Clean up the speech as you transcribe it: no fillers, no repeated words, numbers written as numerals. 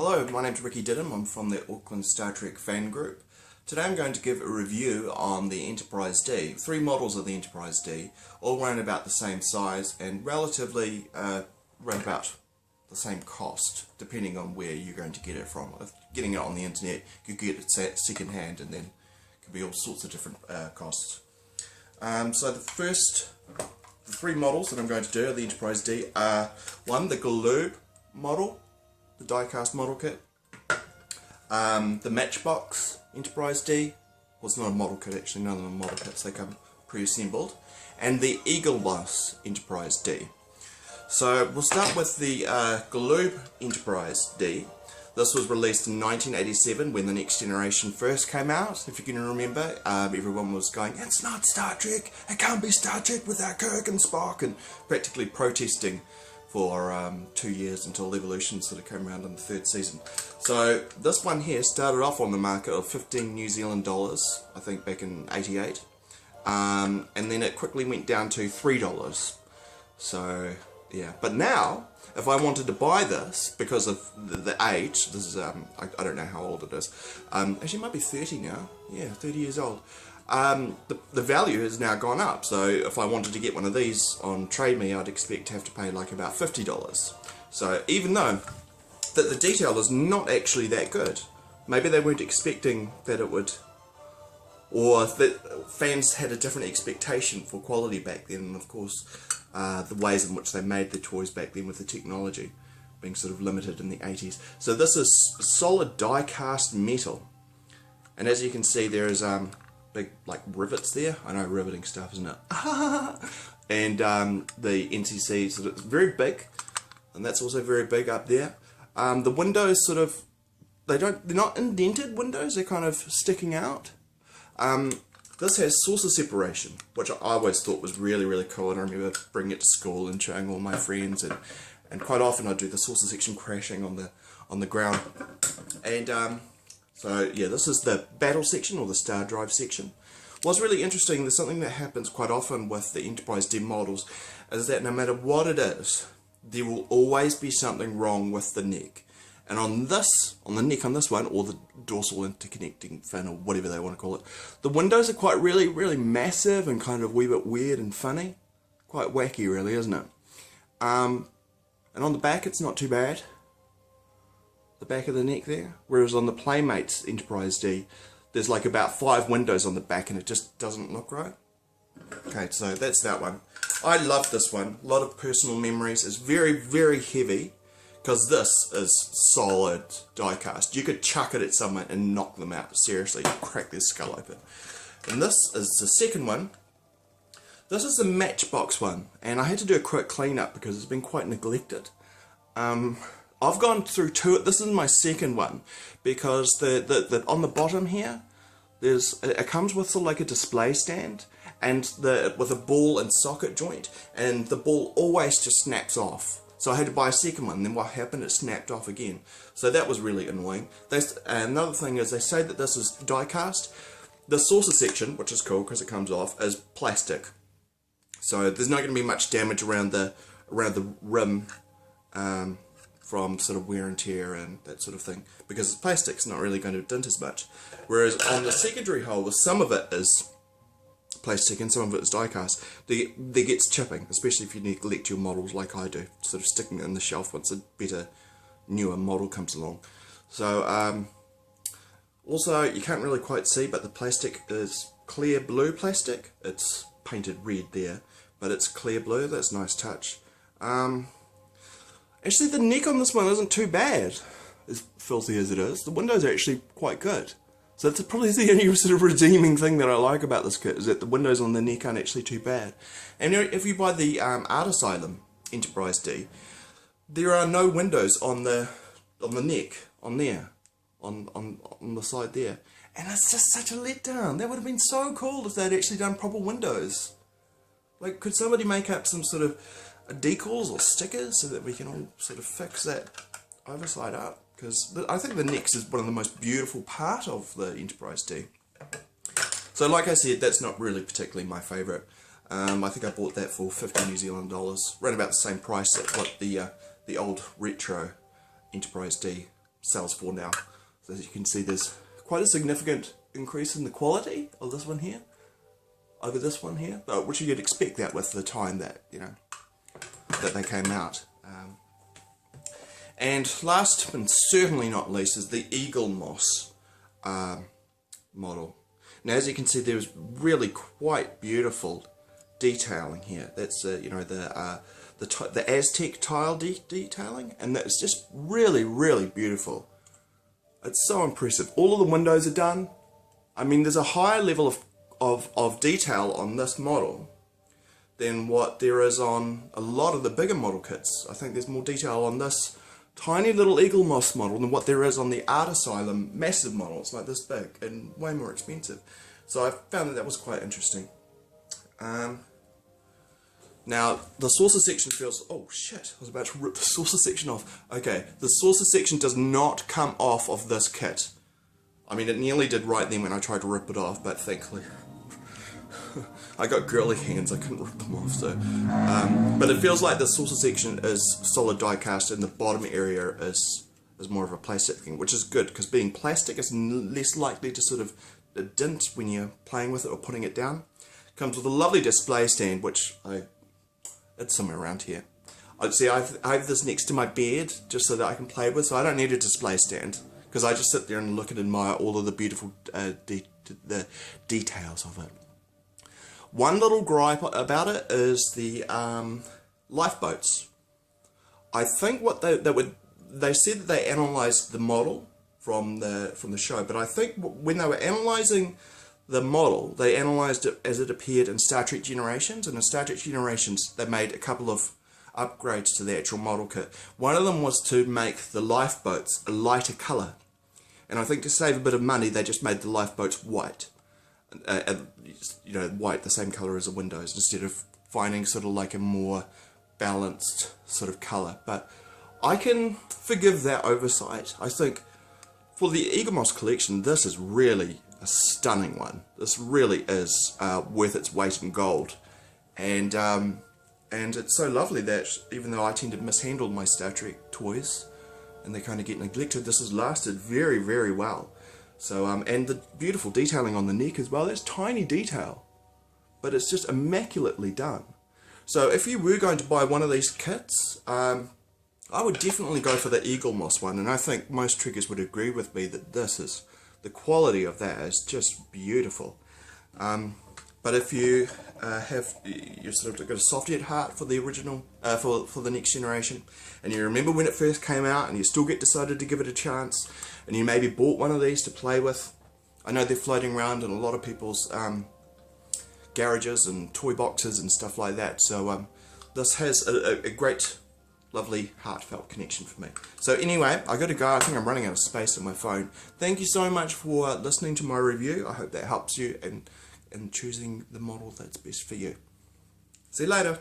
Hello, my name's Ricky Didham. I'm from the Auckland Star Trek fan group. Today I'm going to give a review on the Enterprise D. Three models of the Enterprise D, all around about the same size and relatively around about the same cost, depending on where you're going to get it from. If getting it on the internet, you could get it second hand, and then it could be all sorts of different costs. So the three models that I'm going to do of the Enterprise D are one, the Galoob model, the die-cast model kit, the Matchbox Enterprise D, well, it's not a model kit actually, none of them are model kits, they come pre-assembled, and the Eaglemoss Enterprise D. So we'll start with the Galoob Enterprise D. This was released in 1987 when the Next Generation first came out. If you can remember, everyone was going, "It's not Star Trek, it can't be Star Trek without Kirk and Spock," and practically protesting for 2 years until Evolution sort of came around in the third season. So this one here started off on the market of 15 New Zealand dollars, I think back in 88, and then it quickly went down to $3. So yeah, but now if I wanted to buy this, because of the age, this is I don't know how old it is, actually it might be 30 now, yeah, 30 years old. The value has now gone up, so if I wanted to get one of these on Trade Me, I'd expect to have to pay like about $50. So even though that the detail is not actually that good, maybe they weren't expecting that it would, or that fans had a different expectation for quality back then, and of course the ways in which they made the toys back then with the technology being sort of limited in the 80s. So this is solid die-cast metal, and as you can see there is big like rivets there. I know, riveting stuff, isn't it? And the NCC, so it's very big, and that's also very big up there. The windows sort of, they're not indented windows, they're kind of sticking out. This has saucer separation, which I always thought was really, really cool, and I remember bringing it to school and showing all my friends, and quite often I'd do the saucer section crashing on the ground. And so yeah, this is the battle section, or the star drive section. What's really interesting, there's something that happens quite often with the Enterprise D models, is that no matter what it is, there will always be something wrong with the neck. And on the neck on this one, or the dorsal interconnecting fin, or whatever they want to call it, the windows are quite really massive and kind of a wee bit weird and funny. Quite wacky really, isn't it? And on the back it's not too bad. The back of the neck there. Whereas on the Playmates Enterprise D, there's like about 5 windows on the back and it just doesn't look right. Okay, so that's that one. I love this one. A lot of personal memories. It's very heavy, because this is solid die-cast. You could chuck it at someone and knock them out. Seriously, crack their skull open. And this is the second one. This is the Matchbox one, and I had to do a quick clean-up because it's been quite neglected. I've gone through 2. This is my second one, because the on the bottom here, it comes with sort of like a display stand, and with a ball and socket joint, and the ball always just snaps off. So I had to buy a second one, and then what happened, it snapped off again. So that was really annoying. Another thing is, they say that this is die-cast. The saucer section, which is cool because it comes off, is plastic. So there's not going to be much damage around the rim from sort of wear and tear and that sort of thing, because it's plastic, it's not really going to dint as much. Whereas on the secondary hull, some of it is plastic and some of it is die-cast, there gets chipping, especially if you neglect your models like I do, sort of sticking it in the shelf once a better, newer model comes along. So also, you can't really quite see, but the plastic is clear blue plastic. It's painted red there, but it's clear blue. That's a nice touch. Actually, the neck on this one isn't too bad, as filthy as it is. The windows are actually quite good. So that's probably the only sort of redeeming thing that I like about this kit, is that the windows on the neck aren't actually too bad. And if you buy the Art Asylum Enterprise D, there are no windows on the neck, on the side there. And it's just such a letdown. That would have been so cool if they'd actually done proper windows. Like, could somebody make up some sort of decals or stickers so that we can all sort of fix that overside up? Because I think the neck is one of the most beautiful part of the Enterprise D. So like I said, that's not really particularly my favourite. I think I bought that for 50 New Zealand dollars, around about the same price that what the old retro Enterprise D sells for now. So as you can see, there's quite a significant increase in the quality of this one here over this one here, which you'd expect that with the time that, you know, that they came out. And last but certainly not least is the Eaglemoss model. Now, as you can see, there's really quite beautiful detailing here. That's you know, the Aztec tile detailing, and that's just really, really beautiful. It's so impressive. All of the windows are done. I mean, there's a higher level of detail on this model than what there is on a lot of the bigger model kits. I think there's more detail on this tiny little Eaglemoss model than what there is on the Art Asylum massive models like this big and way more expensive. So I found that was quite interesting. Now the saucer section feels, oh shit, I was about to rip the saucer section off. Okay, the saucer section does not come off of this kit. I mean, it nearly did right then when I tried to rip it off, but thankfully I got girly hands, I couldn't rip them off. So, but it feels like the saucer section is solid die cast and the bottom area is more of a plastic thing, which is good, because being plastic is less likely to sort of dint when you're playing with it or putting it down. Comes with a lovely display stand, which it's somewhere around here. See, I have this next to my bed just so that I can play with, so I don't need a display stand, because I just sit there and look and admire all of the beautiful the details of it. One little gripe about it is the lifeboats. I think what they said that they analysed the model from the show, but I think when they were analysing the model, they analysed it as it appeared in Star Trek Generations, and in Star Trek Generations they made a couple of upgrades to the actual model kit. One of them was to make the lifeboats a lighter colour, and I think to save a bit of money they just made the lifeboats white. You know, white, the same colour as the windows, instead of finding sort of like a more balanced sort of colour. But I can forgive that oversight. I think for the Eaglemoss collection, this is really a stunning one. This really is worth its weight in gold, and it's so lovely that even though I tend to mishandle my Star Trek toys and they kind of get neglected, this has lasted very, very well. So, and the beautiful detailing on the neck as well. That's tiny detail, but it's just immaculately done. So if you were going to buy one of these kits, I would definitely go for the Eaglemoss one, and I think most Trekkers would agree with me that the quality of that is just beautiful. But if you you've sort of got a soft yet heart for the original, for the next generation, and you remember when it first came out, and you still get decided to give it a chance, and you maybe bought one of these to play with. I know they're floating around in a lot of people's garages and toy boxes and stuff like that. So this has a great, lovely, heartfelt connection for me. So anyway, I got to go. I think I'm running out of space on my phone. Thank you so much for listening to my review. I hope that helps you in choosing the model that's best for you. See you later.